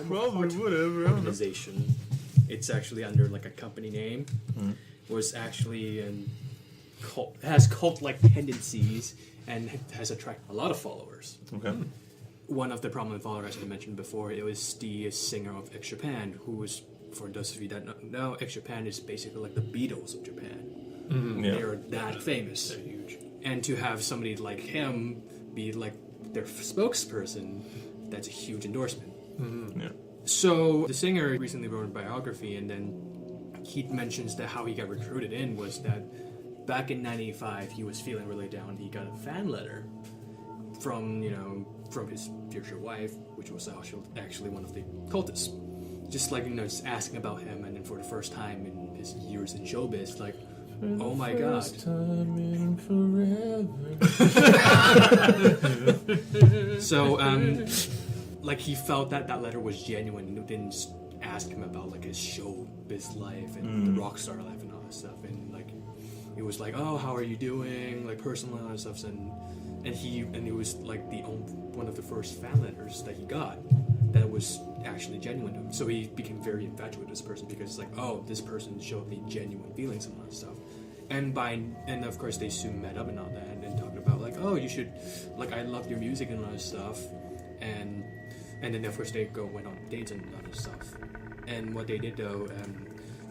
organization. It's actually under like a company name. Was actually has cult-like tendencies and has attracted a lot of followers. Okay. One of the prominent followers I mentioned before, it was the singer of X Japan, who was, for those of you that don't know, X Japan is basically like the Beatles of Japan. They're that famous. They're huge. And to have somebody like him be like their spokesperson, that's a huge endorsement. Yeah. So the singer recently wrote a biography, and then he mentions that how he got recruited in was that back in '95 he was feeling really down. He got a fan letter from his future wife, which was actually one of the cultists, just like just asking about him. And then for the first time in his years in showbiz, like, oh my god, time in forever. so like he felt that letter was genuine, and didn't ask him about like his showbiz life and the rock star life and all that stuff, and like it was like, oh, how are you doing, like personal and all that stuff, and it was like one of the first fan letters that he got that was actually genuine to him. So he became very infatuated with this person because it's like, oh, this person showed me genuine feelings and all that stuff. And of course they soon met up and all that, and then talked about like, oh, you should, like, I love your music and all that stuff, and then of course they went on dates and all that stuff. And what they did though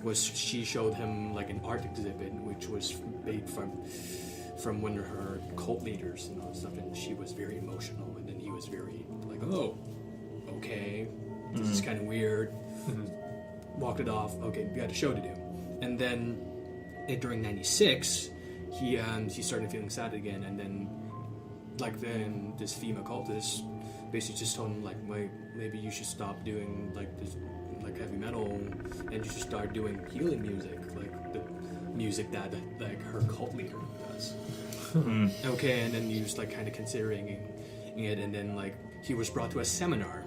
was she showed him like an art exhibit which was made from one of her cult leaders and all that stuff, and she was very emotional, and then he was very like, oh, okay, this is kind of weird. Walked it off. Okay, we got a show to do. And then during '96 he started feeling sad again, and then this female cultist basically just told him like, maybe you should stop doing like this like heavy metal, and you should start doing healing music, like the music that like her cult leader does. Okay, and then he was like kind of considering it, and then like he was brought to a seminar,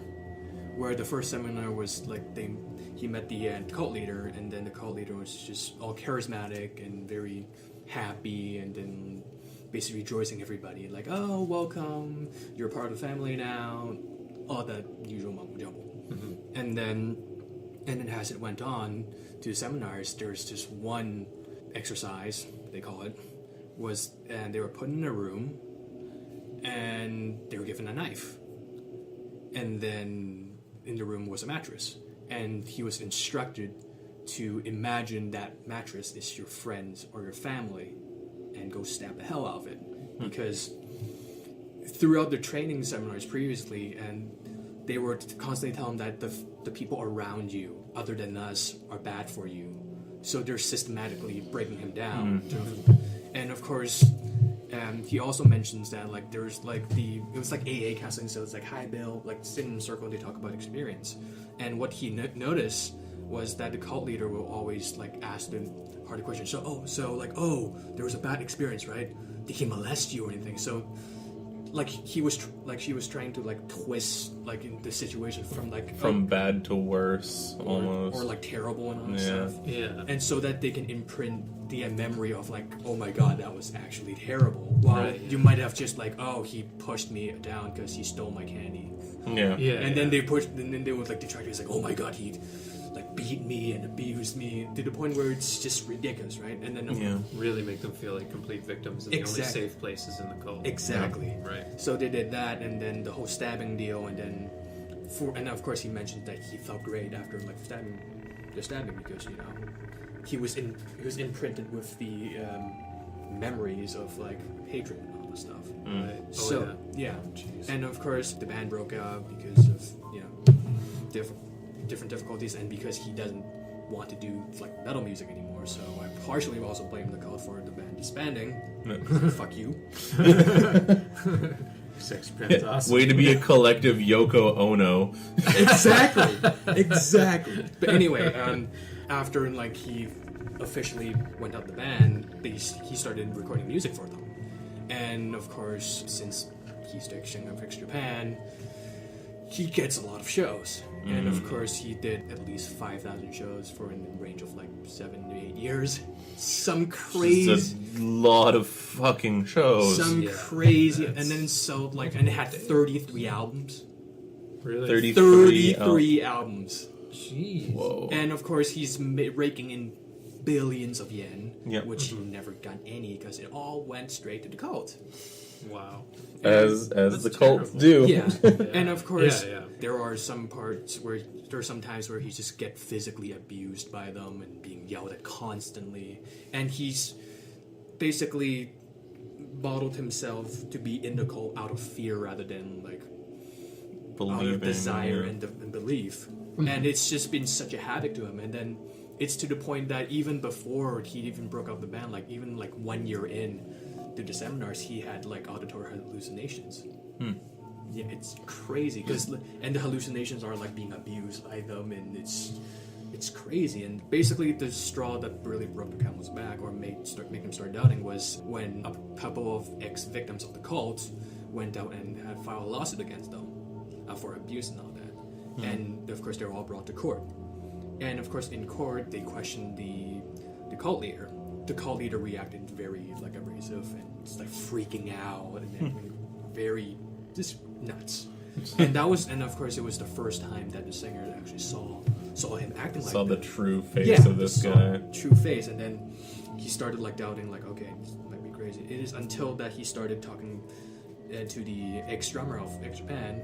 where the first seminar was like he met the cult leader, and then the cult leader was just all charismatic and very happy, and then basically rejoicing everybody, like, oh, welcome, you're part of the family now, all that usual mumbo jumbo. And then as it went on to the seminars, there's just one exercise, they call it, and they were put in a room, and they were given a knife, and then in the room was a mattress, and he was instructed to imagine that mattress is your friends or your family, and go stab the hell out of it. Because throughout the training seminars previously, and they were constantly telling that the people around you, other than us, are bad for you. So they're systematically breaking him down. And of course, he also mentions that like there's like it was like AA counseling, so it's like, hi Bill, like sitting in a circle, they talk about experience. And what he noticed was that the cult leader will always like ask them hard questions. So there was a bad experience, right? Did he molest you or anything? So like she was trying to like twist like in the situation from bad to worse, almost, or like terrible and all that stuff. Yeah. And so that they can imprint the memory of like, oh my god, that was actually terrible. While you might have just like, oh, he pushed me down because he stole my candy. Yeah. And then they would like detract it. It's like, oh my god, he like beat me and abused me to the point where it's just ridiculous, right? And then really make them feel like complete victims in the only safe places in the cult. Exactly. Yeah. Right. So they did that, and then the whole stabbing deal, and then of course he mentioned that he felt great after like stabbing because he was imprinted with the memories of like hatred and all that stuff. Right. So yeah. And of course the band broke up because of different difficulties, and because he doesn't want to do like metal music anymore. So I partially also blame the cult for the band disbanding. Fuck you. Sex Japan's awesome. Way to be a collective Yoko Ono. Exactly. But anyway, after like he officially went out the band, he started recording music for them. And of course, since he's the king of X Japan, he gets a lot of shows. And of course, he did at least 5,000 shows for in the range of like 7 to 8 years. Some crazy, it's a lot of fucking shows. Crazy, and then sold like, and it had 33 albums. Really? 33 albums. Jeez. Whoa. And of course, he's raking in billions of yen, Yep. which he never got any because it all went straight to the cult. Wow. As That's the cults terrible. do. Yeah, and of course, Yeah. there are some times where he just get physically abused by them and being yelled at constantly, and he's basically bottled himself to be in the cult out of fear rather than like out of desire and belief. And it's just been such a havoc to him. And then it's to the point that even before he even broke up the band, like even like 1 year in to the seminars, he had like auditory hallucinations. Yeah, it's crazy and the hallucinations are like being abused by them, and it's crazy. And basically the straw that really broke the camel's back or make him start doubting was when a couple of ex-victims of the cult went out and had filed a lawsuit against them for abuse and all that. And of course they were all brought to court. And of course in court they questioned the cult leader. The cult leader reacted very like abrasive and just like freaking out and then very just nuts. And of course it was the first time that the singer actually saw him acting like Saw that. the true face of this guy. True face, and then he started like doubting, like, okay, this might be crazy. It is until that he started talking to the ex-drummer of Japan,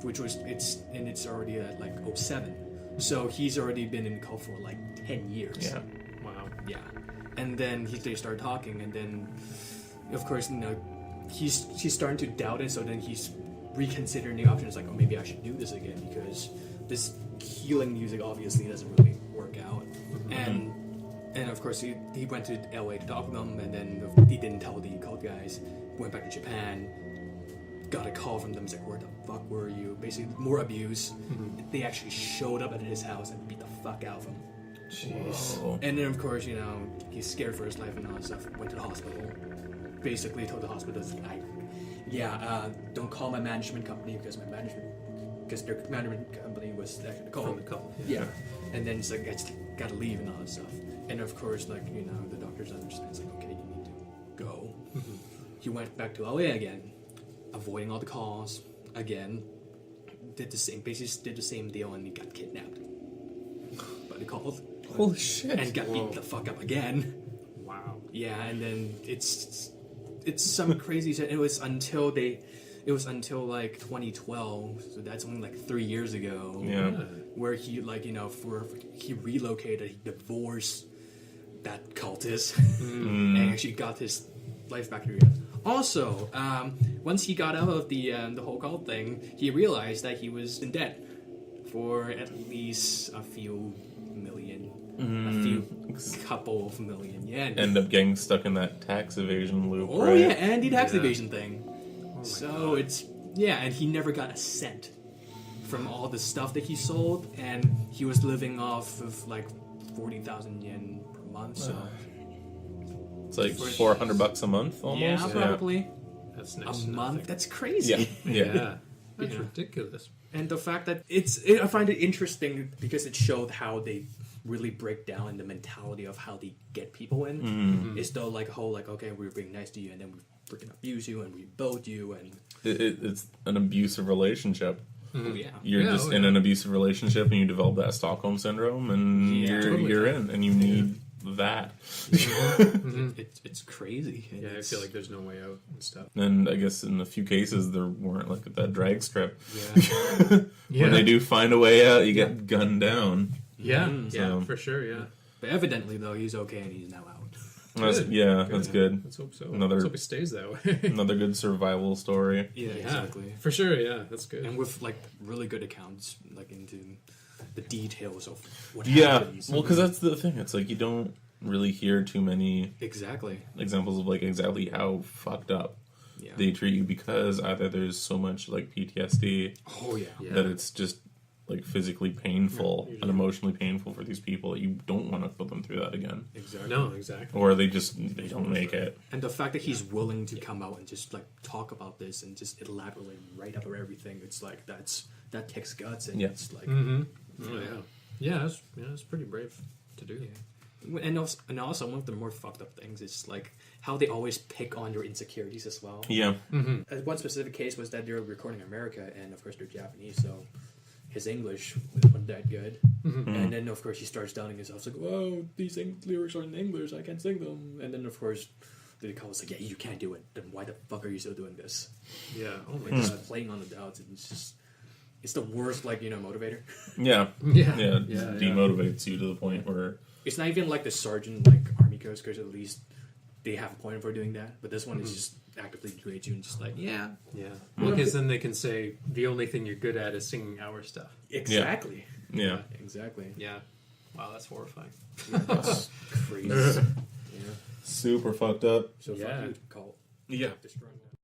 which was it's already at like 07. So he's already been in the cult for like 10 years. Yeah. Wow. Yeah. And then they start talking, and then of course he's starting to doubt it. So then he's reconsidering the options, like, oh, maybe I should do this again because this healing music obviously doesn't really work out. And of course he went to LA to talk with them, and then he didn't tell the cult guys. Went back to Japan, got a call from them. He's like, where the fuck were you? Basically more abuse. They actually showed up at his house and beat the fuck out of him. Jeez. And then of course he's scared for his life and all that stuff. Went to the hospital, basically told the hospital, don't call my management company because their management company was actually the cult. Yeah. And then it's like, I just gotta leave and all that stuff. And of course, the doctors understand. It's like, okay, you need to go. He went back to LA again, avoiding all the calls again. Did the same deal, and he got kidnapped by the cult. Holy shit. And got beat the fuck up again. Wow. Yeah, and then it's some crazy shit. It was until like 2012, so that's only like 3 years ago. Yeah. Where he he relocated, he divorced that cultist, and actually got his life back together. Also, once he got out of the whole cult thing, he realized that he was in debt for at least a few million, a few couple of million yen. End up getting stuck in that tax evasion loop. Oh right? yeah, and the tax evasion thing. God. And he never got a cent from all the stuff that he sold, and he was living off of like 40,000 yen per month. So It's like $400 a month almost. yeah, probably That's a next to month. nothing. That's crazy. Yeah. That's Yeah. ridiculous. And the fact that I find it interesting because it showed how they really break down the mentality of how they get people in. It's though like a whole like, okay, we're being nice to you, and then we freaking abuse you and we boat you, and It's an abusive relationship. yeah. You're just in an abusive relationship, and you develop that Stockholm syndrome, and you're in, and you need that. It's crazy. And I feel like there's no way out and stuff. And I guess in a few cases there weren't, like at that drag strip. Yeah. When they do find a way out, you get gunned down. Yeah, So- for sure, yeah. But evidently, though, he's okay and he's now out. That's good. Let's hope so. Another- Let's hope it stays that way. Another good survival story. Yeah, exactly. For sure, yeah, that's good. And with like really good accounts, like into the details of what Yeah, happens. well, because that's the thing. It's like you don't really hear too many Exactly. examples of like exactly how fucked up Yeah. they treat you, because either there's so much like PTSD Oh yeah. Yeah. that it's just like physically painful and emotionally painful for these people that you don't want to put them through that again, Exactly. No, exactly. or they don't make it. And the fact that he's willing to come out and just like talk about this and just elaborate right up or everything, it's like that takes guts, and Yeah. it's like Oh, yeah. Yeah, it's pretty brave to do. yeah. And also one of the more fucked up things is like how they always pick on your insecurities as well. Yeah. Mm-hmm. One specific case was that they were recording in America, and of course they're Japanese, so his English wasn't that good. Mm-hmm. And then of course he starts doubting himself, like, "Whoa, these lyrics are in English, I can't sing them." And then of course the was like, "Yeah, you can't do it. Then why the fuck are you still doing this?" Yeah. Oh my god, just playing on the doubts, and it's the worst, like, motivator. Yeah. Demotivates you to the point where it's not even like the sergeant, like Army Coast Guards. At least they have a point for doing that. But this one is just actively degrades you and just like, yeah. Well, because then they can say the only thing you're good at is singing our stuff. Exactly. Yeah. Exactly. Yeah. Wow, that's horrifying. Yeah, that's crazy. Yeah. Super fucked up. So fuck you, cult. Yeah. Destroying